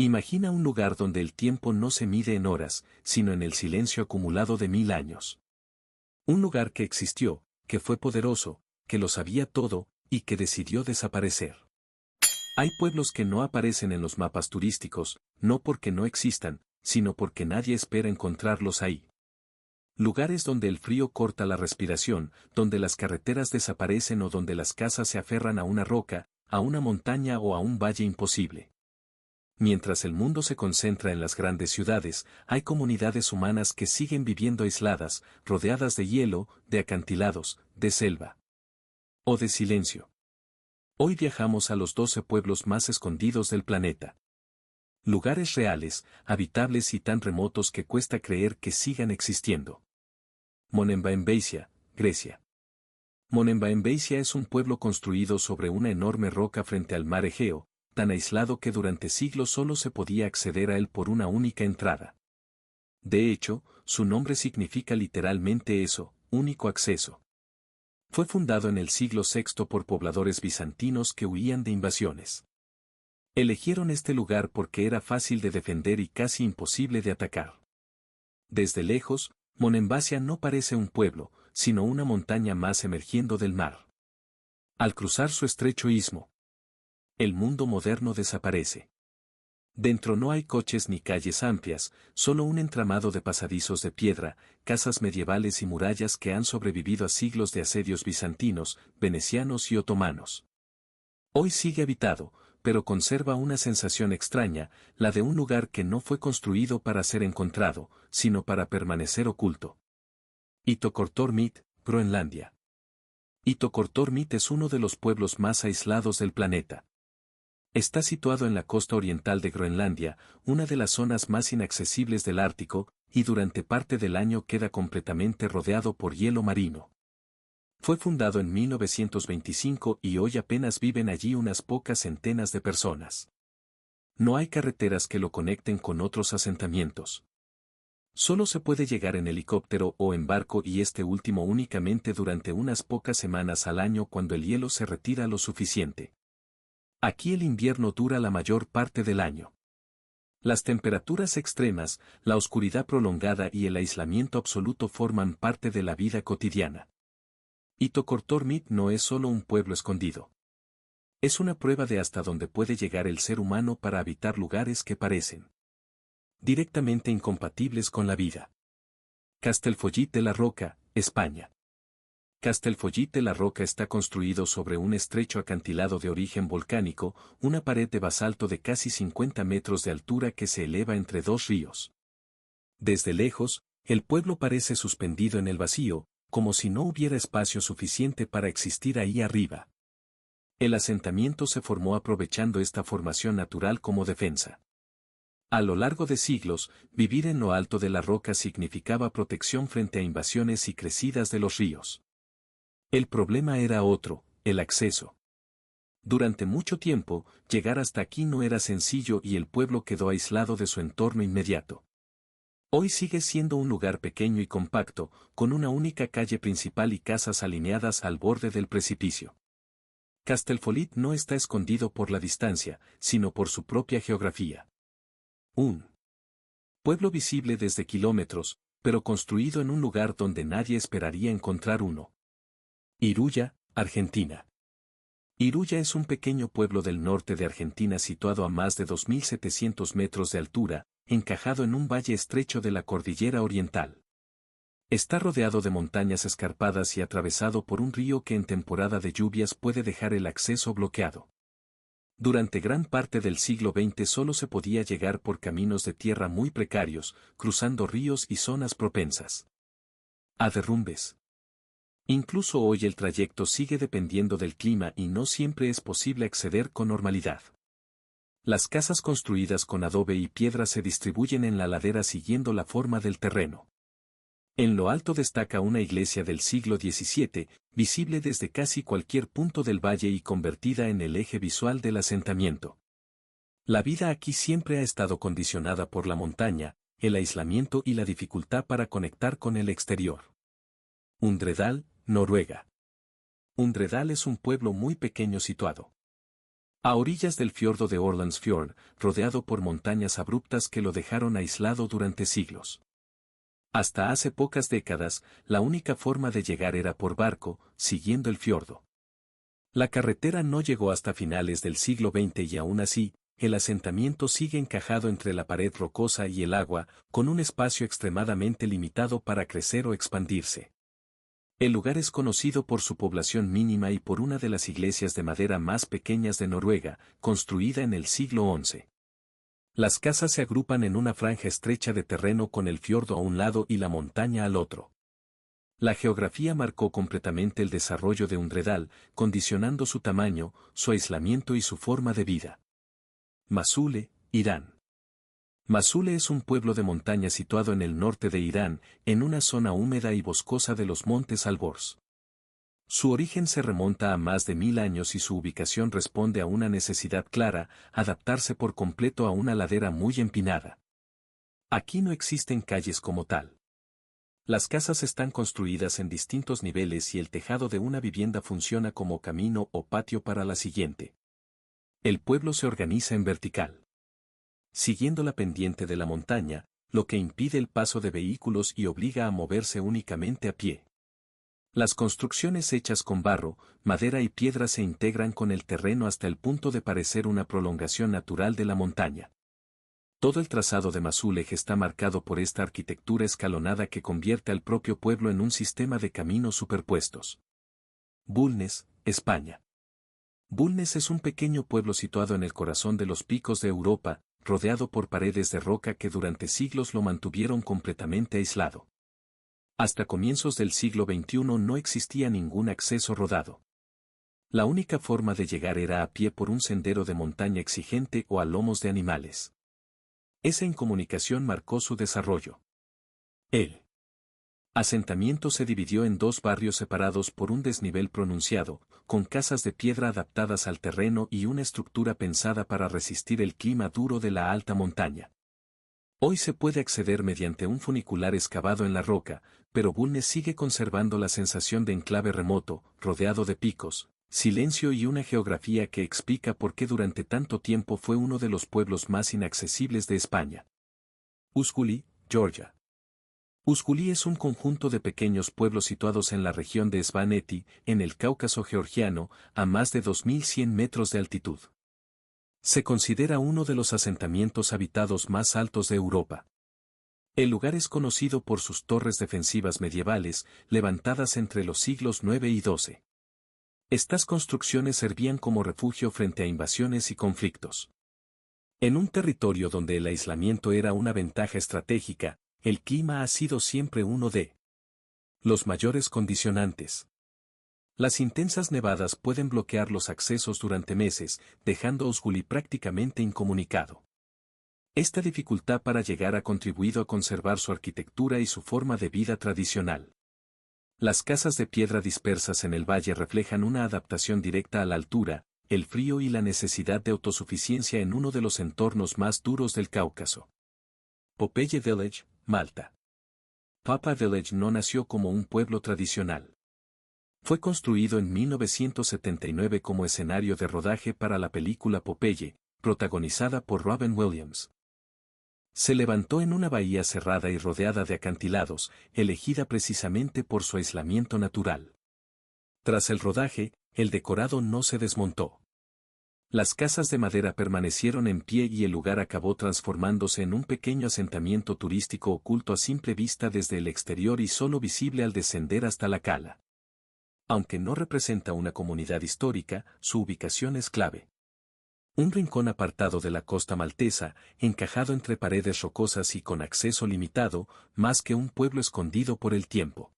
Imagina un lugar donde el tiempo no se mide en horas, sino en el silencio acumulado de 1000 años. Un lugar que existió, que fue poderoso, que lo sabía todo, y que decidió desaparecer. Hay pueblos que no aparecen en los mapas turísticos, no porque no existan, sino porque nadie espera encontrarlos ahí. Lugares donde el frío corta la respiración, donde las carreteras desaparecen o donde las casas se aferran a una roca, a una montaña o a un valle imposible. Mientras el mundo se concentra en las grandes ciudades, hay comunidades humanas que siguen viviendo aisladas, rodeadas de hielo, de acantilados, de selva o de silencio. Hoy viajamos a los 12 pueblos más escondidos del planeta. Lugares reales, habitables y tan remotos que cuesta creer que sigan existiendo. Monemvaembeisia, Grecia. Monemvaembeisia es un pueblo construido sobre una enorme roca frente al mar Egeo, tan aislado que durante siglos solo se podía acceder a él por una única entrada. De hecho, su nombre significa literalmente eso, único acceso. Fue fundado en el siglo VI por pobladores bizantinos que huían de invasiones. Eligieron este lugar porque era fácil de defender y casi imposible de atacar. Desde lejos, Monemvasia no parece un pueblo, sino una montaña más emergiendo del mar. Al cruzar su estrecho istmo, el mundo moderno desaparece. Dentro no hay coches ni calles amplias, solo un entramado de pasadizos de piedra, casas medievales y murallas que han sobrevivido a siglos de asedios bizantinos, venecianos y otomanos. Hoy sigue habitado, pero conserva una sensación extraña, la de un lugar que no fue construido para ser encontrado, sino para permanecer oculto. Ittoqqortoormiit, Groenlandia. Ittoqqortoormiit es uno de los pueblos más aislados del planeta. Está situado en la costa oriental de Groenlandia, una de las zonas más inaccesibles del Ártico, y durante parte del año queda completamente rodeado por hielo marino. Fue fundado en 1925 y hoy apenas viven allí unas pocas centenas de personas. No hay carreteras que lo conecten con otros asentamientos. Solo se puede llegar en helicóptero o en barco y este último únicamente durante unas pocas semanas al año cuando el hielo se retira lo suficiente. Aquí el invierno dura la mayor parte del año. Las temperaturas extremas, la oscuridad prolongada y el aislamiento absoluto forman parte de la vida cotidiana. Ittoqqortoormiit no es solo un pueblo escondido. Es una prueba de hasta dónde puede llegar el ser humano para habitar lugares que parecen directamente incompatibles con la vida. Castellfollit de la Roca, España. Castellfollit de la Roca está construido sobre un estrecho acantilado de origen volcánico, una pared de basalto de casi 50 metros de altura que se eleva entre dos ríos. Desde lejos, el pueblo parece suspendido en el vacío, como si no hubiera espacio suficiente para existir ahí arriba. El asentamiento se formó aprovechando esta formación natural como defensa. A lo largo de siglos, vivir en lo alto de la roca significaba protección frente a invasiones y crecidas de los ríos. El problema era otro, el acceso. Durante mucho tiempo, llegar hasta aquí no era sencillo y el pueblo quedó aislado de su entorno inmediato. Hoy sigue siendo un lugar pequeño y compacto, con una única calle principal y casas alineadas al borde del precipicio. Castellfollit no está escondido por la distancia, sino por su propia geografía. Un pueblo visible desde kilómetros, pero construido en un lugar donde nadie esperaría encontrar uno. Iruya, Argentina. Iruya es un pequeño pueblo del norte de Argentina situado a más de 2.700 metros de altura, encajado en un valle estrecho de la cordillera oriental. Está rodeado de montañas escarpadas y atravesado por un río que en temporada de lluvias puede dejar el acceso bloqueado. Durante gran parte del siglo XX solo se podía llegar por caminos de tierra muy precarios, cruzando ríos y zonas propensas a derrumbes. Incluso hoy el trayecto sigue dependiendo del clima y no siempre es posible acceder con normalidad. Las casas construidas con adobe y piedra se distribuyen en la ladera siguiendo la forma del terreno. En lo alto destaca una iglesia del siglo XVII, visible desde casi cualquier punto del valle y convertida en el eje visual del asentamiento. La vida aquí siempre ha estado condicionada por la montaña, el aislamiento y la dificultad para conectar con el exterior. Undredal, Noruega. Undredal es un pueblo muy pequeño situado A orillas del fiordo de Orlandsfjord, rodeado por montañas abruptas que lo dejaron aislado durante siglos. Hasta hace pocas décadas, la única forma de llegar era por barco, siguiendo el fiordo. La carretera no llegó hasta finales del siglo XX y aún así, el asentamiento sigue encajado entre la pared rocosa y el agua, con un espacio extremadamente limitado para crecer o expandirse. El lugar es conocido por su población mínima y por una de las iglesias de madera más pequeñas de Noruega, construida en el siglo XI. Las casas se agrupan en una franja estrecha de terreno con el fiordo a un lado y la montaña al otro. La geografía marcó completamente el desarrollo de Undredal, condicionando su tamaño, su aislamiento y su forma de vida. Masule, Irán. Masule es un pueblo de montaña situado en el norte de Irán, en una zona húmeda y boscosa de los montes Alborz. Su origen se remonta a más de 1000 años y su ubicación responde a una necesidad clara, adaptarse por completo a una ladera muy empinada. Aquí no existen calles como tal. Las casas están construidas en distintos niveles y el tejado de una vivienda funciona como camino o patio para la siguiente. El pueblo se organiza en vertical, siguiendo la pendiente de la montaña, lo que impide el paso de vehículos y obliga a moverse únicamente a pie. Las construcciones hechas con barro, madera y piedra se integran con el terreno hasta el punto de parecer una prolongación natural de la montaña. Todo el trazado de Masúlej está marcado por esta arquitectura escalonada que convierte al propio pueblo en un sistema de caminos superpuestos. Bulnes, España. Bulnes es un pequeño pueblo situado en el corazón de los picos de Europa, rodeado por paredes de roca que durante siglos lo mantuvieron completamente aislado. Hasta comienzos del siglo XXI no existía ningún acceso rodado. La única forma de llegar era a pie por un sendero de montaña exigente o a lomos de animales. Esa incomunicación marcó su desarrollo. El asentamiento se dividió en dos barrios separados por un desnivel pronunciado, con casas de piedra adaptadas al terreno y una estructura pensada para resistir el clima duro de la alta montaña. Hoy se puede acceder mediante un funicular excavado en la roca, pero Bulnes sigue conservando la sensación de enclave remoto, rodeado de picos, silencio y una geografía que explica por qué durante tanto tiempo fue uno de los pueblos más inaccesibles de España. Usguli, Georgia. Usguli es un conjunto de pequeños pueblos situados en la región de Svaneti, en el Cáucaso georgiano, a más de 2100 metros de altitud. Se considera uno de los asentamientos habitados más altos de Europa. El lugar es conocido por sus torres defensivas medievales, levantadas entre los siglos IX y XII. Estas construcciones servían como refugio frente a invasiones y conflictos. En un territorio donde el aislamiento era una ventaja estratégica, el clima ha sido siempre uno de los mayores condicionantes. Las intensas nevadas pueden bloquear los accesos durante meses, dejando a Usguli prácticamente incomunicado. Esta dificultad para llegar ha contribuido a conservar su arquitectura y su forma de vida tradicional. Las casas de piedra dispersas en el valle reflejan una adaptación directa a la altura, el frío y la necesidad de autosuficiencia en uno de los entornos más duros del Cáucaso. Popeye Village, Malta. Papa Village no nació como un pueblo tradicional. Fue construido en 1979 como escenario de rodaje para la película Popeye, protagonizada por Robin Williams. Se levantó en una bahía cerrada y rodeada de acantilados, elegida precisamente por su aislamiento natural. Tras el rodaje, el decorado no se desmontó. Las casas de madera permanecieron en pie y el lugar acabó transformándose en un pequeño asentamiento turístico oculto a simple vista desde el exterior y solo visible al descender hasta la cala. Aunque no representa una comunidad histórica, su ubicación es clave. Un rincón apartado de la costa maltesa, encajado entre paredes rocosas y con acceso limitado, más que un pueblo escondido por el tiempo.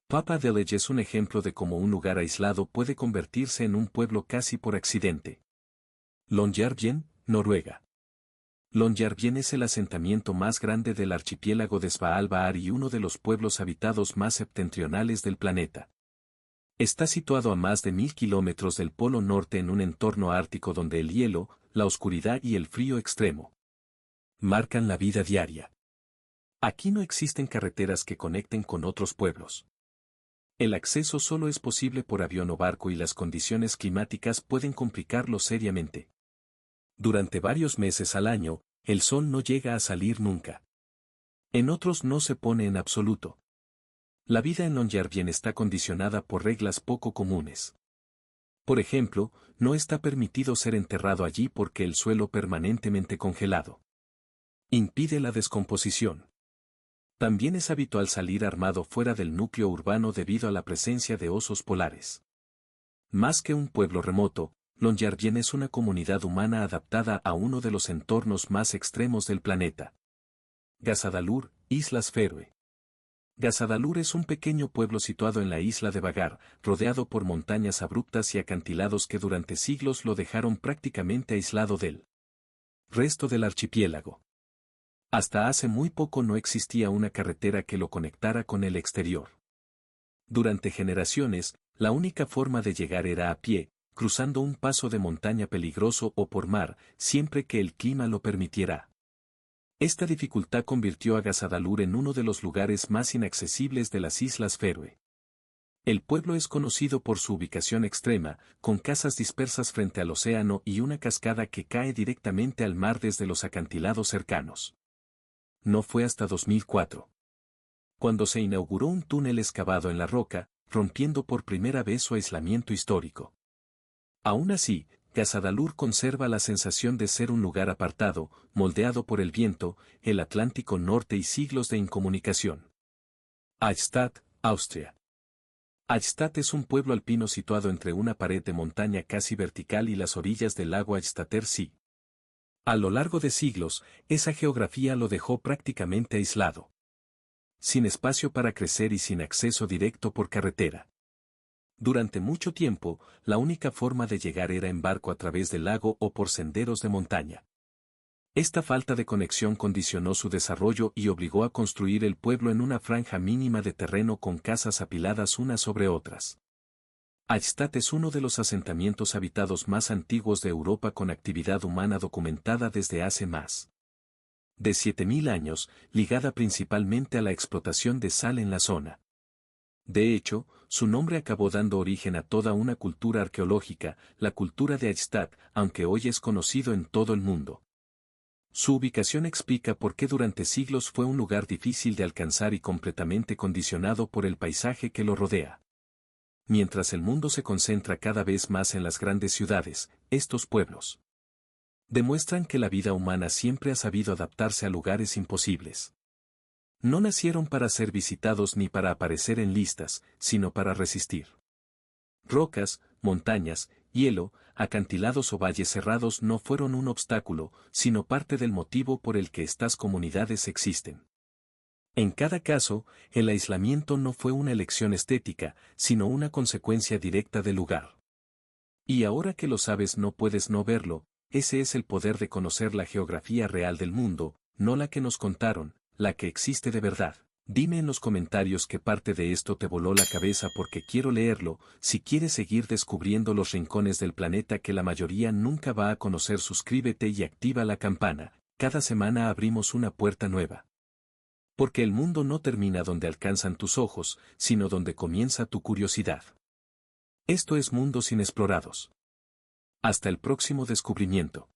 Papa Village es un ejemplo de cómo un lugar aislado puede convertirse en un pueblo casi por accidente. Longyearbyen, Noruega. Longyearbyen es el asentamiento más grande del archipiélago de Svalbard y uno de los pueblos habitados más septentrionales del planeta. Está situado a más de 1000 kilómetros del Polo Norte en un entorno ártico donde el hielo, la oscuridad y el frío extremo marcan la vida diaria. Aquí no existen carreteras que conecten con otros pueblos. El acceso solo es posible por avión o barco y las condiciones climáticas pueden complicarlo seriamente. Durante varios meses al año, el sol no llega a salir nunca. En otros no se pone en absoluto. La vida en Longyearbyen está condicionada por reglas poco comunes. Por ejemplo, no está permitido ser enterrado allí porque el suelo permanentemente congelado impide la descomposición. También es habitual salir armado fuera del núcleo urbano debido a la presencia de osos polares. Más que un pueblo remoto, Longyearbyen es una comunidad humana adaptada a uno de los entornos más extremos del planeta. Gásadalur, Islas Feroe. Gásadalur es un pequeño pueblo situado en la isla de Vagar, rodeado por montañas abruptas y acantilados que durante siglos lo dejaron prácticamente aislado del resto del archipiélago. Hasta hace muy poco no existía una carretera que lo conectara con el exterior. Durante generaciones, la única forma de llegar era a pie, cruzando un paso de montaña peligroso o por mar, siempre que el clima lo permitiera. Esta dificultad convirtió a Gásadalur en uno de los lugares más inaccesibles de las Islas Feroe. El pueblo es conocido por su ubicación extrema, con casas dispersas frente al océano y una cascada que cae directamente al mar desde los acantilados cercanos. No fue hasta 2004, cuando se inauguró un túnel excavado en la roca, rompiendo por primera vez su aislamiento histórico. Aún así, Gásadalur conserva la sensación de ser un lugar apartado, moldeado por el viento, el Atlántico Norte y siglos de incomunicación. Eichstätt, Austria. Eichstätt es un pueblo alpino situado entre una pared de montaña casi vertical y las orillas del lago Eichstätter See. A lo largo de siglos, esa geografía lo dejó prácticamente aislado. Sin espacio para crecer y sin acceso directo por carretera. Durante mucho tiempo, la única forma de llegar era en barco a través del lago o por senderos de montaña. Esta falta de conexión condicionó su desarrollo y obligó a construir el pueblo en una franja mínima de terreno con casas apiladas unas sobre otras. Eichstätt es uno de los asentamientos habitados más antiguos de Europa con actividad humana documentada desde hace más de 7000 años, ligada principalmente a la explotación de sal en la zona. De hecho, su nombre acabó dando origen a toda una cultura arqueológica, la cultura de Eichstätt, aunque hoy es conocido en todo el mundo. Su ubicación explica por qué durante siglos fue un lugar difícil de alcanzar y completamente condicionado por el paisaje que lo rodea. Mientras el mundo se concentra cada vez más en las grandes ciudades, estos pueblos demuestran que la vida humana siempre ha sabido adaptarse a lugares imposibles. No nacieron para ser visitados ni para aparecer en listas, sino para resistir. Rocas, montañas, hielo, acantilados o valles cerrados no fueron un obstáculo, sino parte del motivo por el que estas comunidades existen. En cada caso, el aislamiento no fue una elección estética, sino una consecuencia directa del lugar. Y ahora que lo sabes no puedes no verlo, ese es el poder de conocer la geografía real del mundo, no la que nos contaron, la que existe de verdad. Dime en los comentarios qué parte de esto te voló la cabeza porque quiero leerlo. Si quieres seguir descubriendo los rincones del planeta que la mayoría nunca va a conocer, suscríbete y activa la campana. Cada semana abrimos una puerta nueva. Porque el mundo no termina donde alcanzan tus ojos, sino donde comienza tu curiosidad. Esto es Mundos Inexplorados. Hasta el próximo descubrimiento.